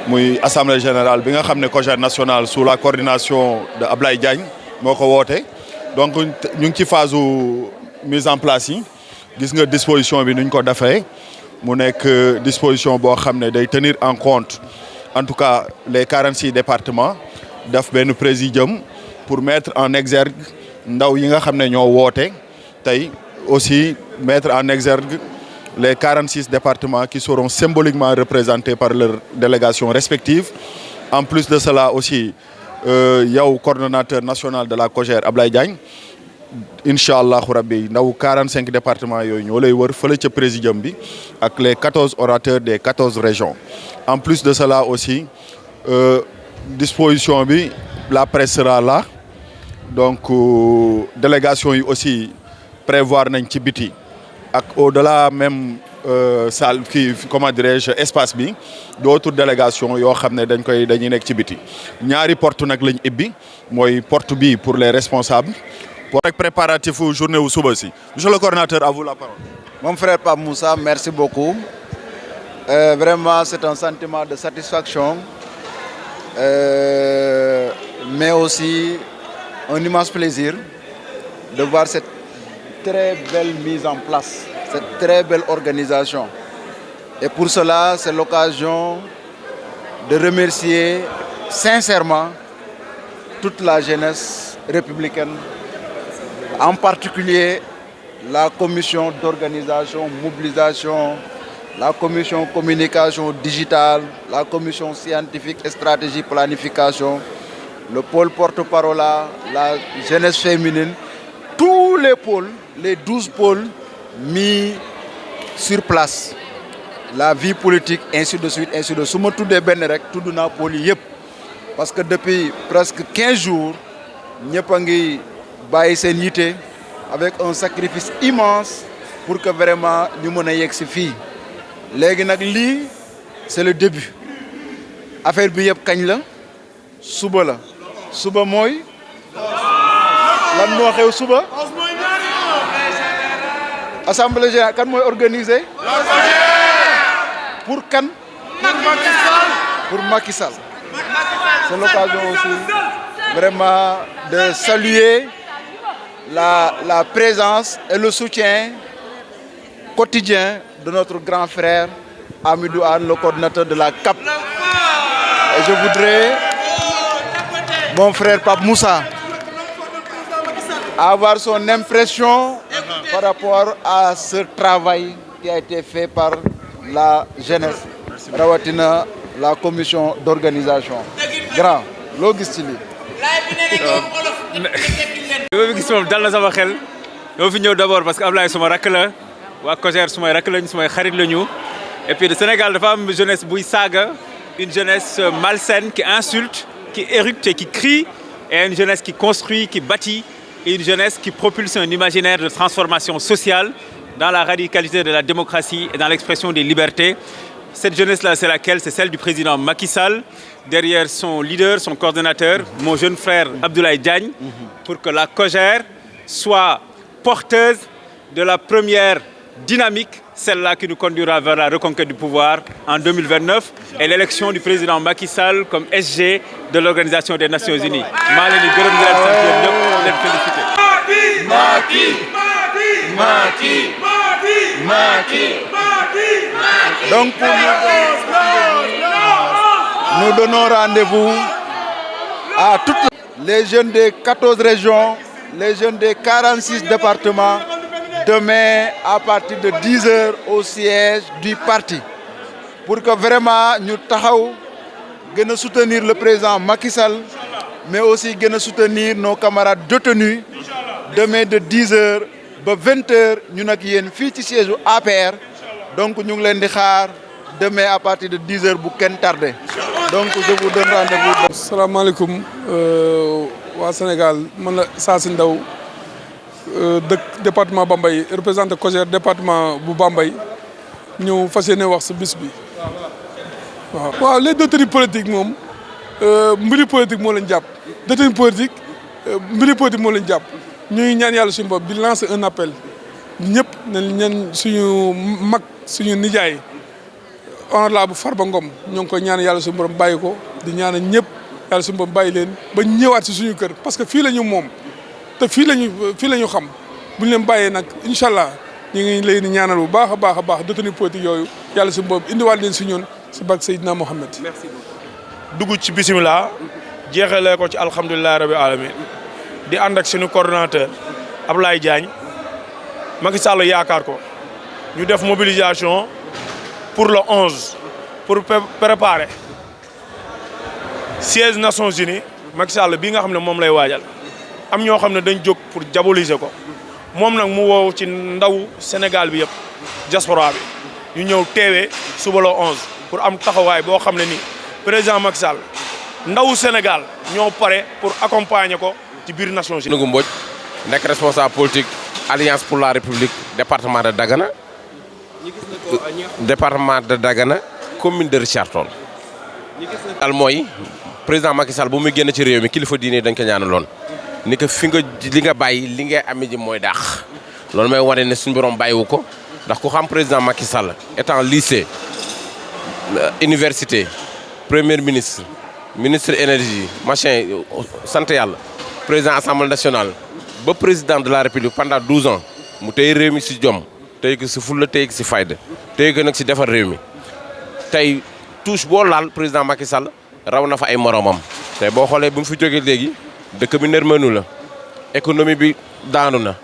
muy assemblée générale bi nga xam ne COJER national sous la coordination de Ablaye Diagne moo ko woote donc ñu ngi ci phase mise en place yi gis nga disposition bi nuñ ko defee mu nekk disposition boo xam ne day tenir en compte en tout cas les 46 départements def benn présidium pour mettre en exergue ndaw yi nga xam ne ñoo woote tey aussi mettre en exergue les 46 départements qui seront symboliquement représentés par leurs délégations respectives. En plus de cela aussi, yow coordonnateur national de la COJER Ablaye Diagne incha allahu rabbi ndaw 45 départements yooyu ñoo lay wër fële ca présidium bi ak les 14 orateurs des 14 régions. En plus de cela aussi disposition bi la presse sera là donc délégation yi aussi prévoir nañ ci biti. ak au-delà même salle kii comment dirais-je espace bi d'autres délégations yoo xam ne dañuy nekk ci biti ñaari porte nag lañ ibbi mooy porte bi pour les responsables pour rek préparatif journée wu suba si monsieur le coordinateur à vous la parole. Mon frère Pape Moussa, merci beaucoup. Vraiment c'est un sentiment de satisfaction mais aussi un immense plaisir de voir cette très belle mise en place, cette très belle organisation. Et pour cela, c'est l'occasion de remercier sincèrement toute la jeunesse républicaine, en particulier la commission d'organisation, mobilisation, la commission communication digitale, la commission scientifique et stratégie planification, le pôle porte-parole, la jeunesse féminine, tous les pôles, les 12 pôles mis sur place, la vie politique, ainsi de suite, ainsi de suite. Su ma tuddee benn rek tudd naa pôles yi yëpp parce que depuis presque 15 jours ñëpp a ngi bàyyi seen yite avec un sacrifice immense pour que vraiment ñu mën a yegg si fii. Léegi nag lii c'est le début affaire bi yëpp kañ la suba la suba mooy lan moo xew suba. Assemblée générale kan mooy organisé. pour kan. pour Macky Sall. C'est l'occasion aussi vraiment de saluer la présence et le soutien quotidien de notre grand frère Hamidou Anne, le coordinateur de la CAP. Et je voudrais, mon frère Pape Moussa, avoir son impression par rapport à ce travail qui a été fait par la jeunesse, rawatina la commission d'organisation. Grand, loo gis ci lii. li ma gis moom dal na sama xel dama fi ñëw d'abord parce que Ablaye suma rakk la waa COJER sumay rakk lañu sumay xarit lañu et puis le Sénégal dafa am jeunesse buy saaga, une jeunesse malsaine qui insulte, qui éructe et qui crie, et une jeunesse qui construit, qui bâtit, et une jeunesse qui propulse un imaginaire de transformation sociale dans la radicalité de la démocratie et dans l'expression des libertés. Cette jeunesse-là, c'est laquelle? C'est celle du président Macky Sall, derrière son leader, son coordonnateur, mon jeune frère Abdoulaye Diagne, pour que la COJER soit porteuse de la première dynamique, celle-là qui nous conduira vers la reconquête du pouvoir en 2029 et l'élection du président Macky Sall comme SG de l'Organisation des Nations Unies. maa leen di gërëm di leen sant yéen ñëpp di leen féliciter. Donc nous donnons rendez-vous à toutes les jeunes des 14 régions, les jeunes des 46 départements, demain à partir de 10 h au siège du parti pour que vraiment ñu taxaw gën a soutenir le président Macky Sall mais aussi gën a soutenir nos camarades détenus demain de 10 h ba 20 h ñu nag yéen fii ci siège APR donc ñu ngi leen di xaar demain à partir de 10 h bu kenn tardé donc je vous donne rendez-vous. Asalaamaaleykum waa Sénégal man la Saasi Ndaw dëkk département Bambey représenté COJER département bu Bambey ñëw fas yéene wax sa bis bi waaw les détenus politiques moom mbiri politique moo leen jàpp détenus politique mbiri politique moo leen jàpp ñuy ñaan yàlla suñu bopp di lancer un appel ñëpp nañ ñaan suñu mag suñu nijaay honorable Farba Ngom ñoo ngi koy ñaan yàlla suñu borom bàyyi ko di ñaanal ñëpp yàlla suñu borom bàyyi leen ba ñëwaat si suñu kër parce que fii la ñu moom te fii la ñu xam bu ñu leen bàyyee nag incha allah ñu ngi leen di ñaanal bu baax a baax détenu politique yooyu yàlla suñu borom indiwaat leen si ñun si barke Seydina Mohamed. merci beaucoup. dugg ci bisimilah jeexalee ko ci alhamdulilah rabi alamin di ànd ak suñu coordonnateur Ablaye Diagne Macky Sall yaakaar ko ñu def mobilisation pour le 11 pour préparer siège Nations Unies Macky Sall bii nga xam ne moom lay waajal am ñoo xam ne dañ jóg pour diaboliser ko moom nag mu woow ci ndaw Sénégal bi yëpp diaspora bi ñu ñëw teewee suba le 11 pour am taxawaay boo xam ne ni président Macky Sall ndawu Sénégal ñoo pare pour accompagner ko ci biir Nations Unies. Nougu Mbodj nekk responsable politique Alliance pour la République département de Dagana commune de Richard Toll. al mooy président Macky Sall bu muy génn ci réew mi kilifa diine dañ ko ñaanaloon ni que fi nga li nga bàyyi li ngay amee ji mooy daax loolu may wane ne suñu borom bàyyiwu ko ndax ku xam président Macky Sall étant lycée université premier ministre ministre énergie machin sant yàlla président assemblée nationale ba président de la république pendant 12 ans mu téye réew mi si jom téye ko si fulla téye ko si fayda téye ko nag si defar réew mi tey touche boo laal président Macky Sall raw na fa ay moromam tey boo xoolee bu mu fi jógee léegi dëkk bi nërmeenu la économie bi daanu na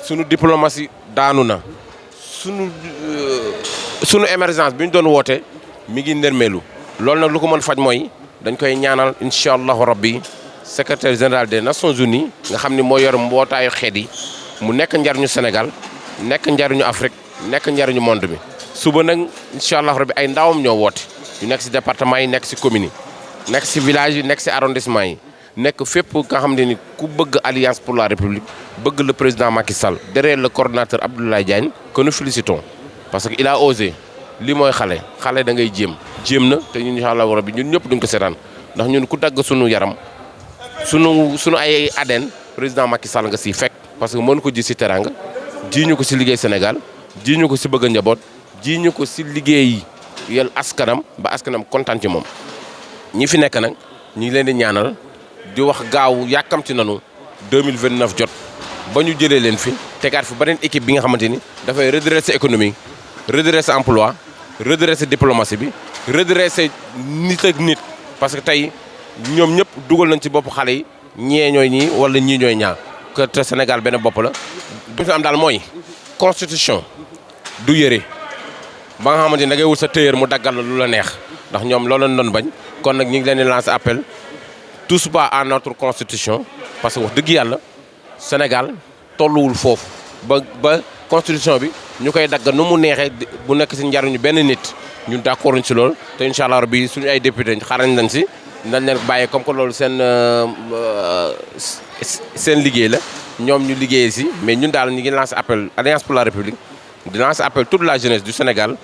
sunu diplomatie daanu na sunu émergence bi ñu doon woote mi ngi nërmeelu loolu nag lu ko mën faj mooy dañ koy ñaanal incha allahu rabbi secrétaire général des Nations Unies nga xam ni moo yor mbootaayu xeet yi mu nekk njariñu Sénégal nekk njariñu Afrique nekk njariñu monde bi suba nag incha allahu rabbi ay ndawam ñoo woote ñu nekk si département yi nekk si commune yi nekk si village yi nekk si arrondissement yi nekk fépp nga xam ne ni ku bëgg alliance pour la république bëgg le président Macky Sall derrière le coordonnateur Abdoulaye Diagne que nous félicitons parce que il a osé lii mooy xale da ngay jéem na te ñun incha allahu rabbi ñun ñëpp duñ ko seetaan ndax ñun ku dagg sunu yaram sunu ay ADN président Macky Sall nga siy fekk parce que mënu ko ji si teranga ji ñu ko si liggéey Sénégal ji ñu ko si bëgg a njaboot ji ñu ko si liggéey yel askanam ba askanam kontaan ci moom ñi fi nekk nag ñu ngi leen di ñaanal di wax gaaw yàkkamti nanu 2029 jot ba ñu jëlee leen fi tegaat fi beneen équipe bi nga xamante ni dafay redresser économie redresser emploi redresser diplomatie bi redresser nit ak nit parce que tey ñoom ñëpp dugal nañ ci bopp xale yi ñee ñooy ñii wala ñii ñooy ñaar que te Sénégal benn bopp la. li fi am daal mooy constitution du yëre ba nga xamante ni da ngay wut sa téyër mu daggal la lu la neex ndax ñoom loolu lañ doon bañ kon nag ñu ngi leen di lancer appel tous pas à notre constitution parce que wax dëgg yàlla Sénégal tolluwul foofu ba constitution bi ñu koy dagg nu mu neexee bu nekk si njariñu benn nit ñun d'accord ñu si loolu te incha allah rabbi suñu ay député xarañ nañ si dañ leen bàyyi comme que loolu seen liggéey la ñoom ñu liggéeyee si mais ñun daal ñu ngi lancer appel Alliance pour la République di lancer appel toute la jeunesse du Sénégal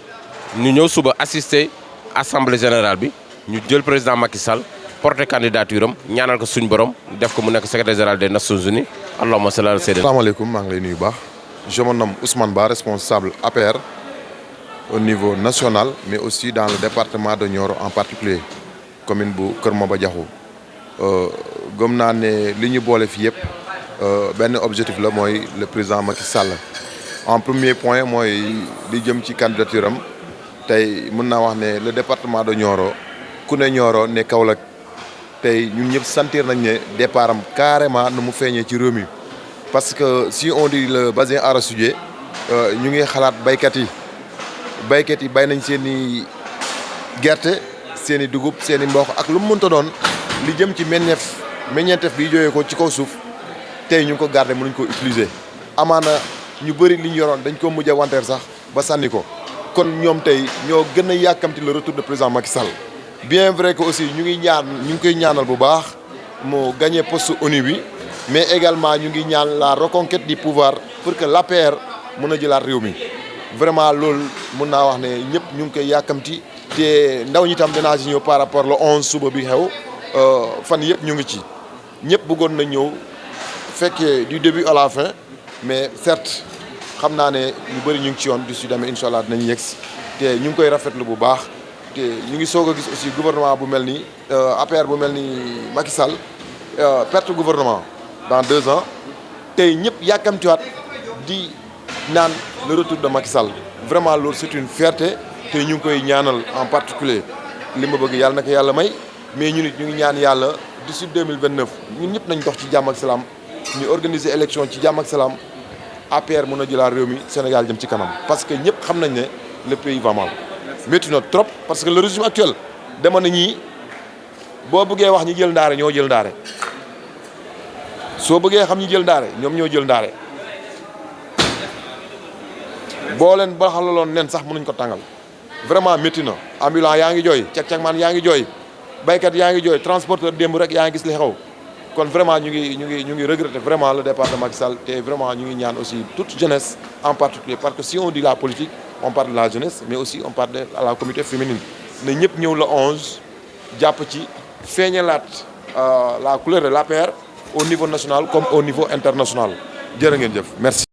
ñu ñëw suba assister assemblée générale bi ñu jël président Macky Sall porter candidature am ñaanal ko suñu borom def ko mu nekk secrétaire général des Nations Unies allahumma salli ala sayyidina. Asalaamaaleykum maa ngi lay nuyu baax je me nomme Ousmane Ba responsable APR au niveau national mais aussi dans le département de Nioro en particulier commune bu Kër Maba Diakhou gëm naa ne li ñu boole fii yëpp benn objectif la mooy le président Macky Sall en premier point mooy li jëm ci candidature am tey mën naa wax ne le département de Nioro ku ne Nioro ne Kaolack tey ñun ñëpp sentir nañ ne départ am carrément nu mu feeñee ci réew mi parce que si on dit le bassin arachidier ñu ngi xalaat baykat yi bay nañ seen i gerte seen i dugub seen i mboq ak lu mu mënta doon li jëm ci meññeentef bi jógee ko ci kaw suuf tey ñu ngi ko garder mënuñ ko utiliser amaana ñu bëri li ñu yoroon dañ ko mujj a wanteer sax ba sànni ko kon ñoom tey ñoo gën a yàkkamti le retour de président Macky Sall bien vrai que aussi ñu ngi koy ñaanal bu baax mu gagné poste ONU bi mais également ñu ngi ñaan la reconquête du pouvoir pour que l'APR mën a jëlaat réew mi vraiment loolu mën naa wax ne ñëpp ñu ngi koy yàkkamti te ndaw ñi tam dinaa ci ñëw par rapport le 11 suba bi xew fan yëpp ñu ngi ci ñëpp bëggoon na ñëw fekkee du début à la fin mais certes xam naa ne ñu bëri ñu ngi ci yoon du si demee incha allah dinañ yegg si te ñu ngi koy rafetlu bu baax te ñu ngi soog a gis aussi gouvernement bu mel ni APR bu mel ni Macky Sall perte gouvernement dans 2 ans tey ñëpp yàkkamtiwaat di naan le retour de Macky Sall vraiment loolu c'est une fierté te ñu ngi koy ñaanal en particulier li ma bëgg yàlla na ko yàlla may mais ñun it ñu ngi ñaan yàlla d'ici 2029 ñun ñëpp nañ dox ci jàmm ak salaam ñu organiser élection ci jàmm ak salaam APR mën a jëlaat réew mi Sénégal jëm ci kanam parce que ñëpp xam nañ ne le pays va mal. métti na trop parce que le régime actuel dama na ñii boo bëggee wax ñi jël ndaare ñoo jël ndaare soo bëggee xam ñi jël ndaare ñoom ñoo jël ndaare boo leen ba xalaloon nen sax mënuñ ko tàngal vraiment métti na ambulant yaa ngi jooy cag-cag maan yaa ngi jooy baykat yaa ngi jooy transporteur démb rek yaa ngi gis li xew kon vraiment ñu ngi regretter vraiment le départ de Macky Sall te vraiment ñu ngi ñaan aussi toute jeunesse en particulier parce que si on dit la politique on parle de la jeunesse mais aussi on parle de la communauté féminine na ñëpp ñëw le 11 jàpp ci feeñalaat la couleur de l'APR au niveau national comme au niveau international jërë ngeen jëf merci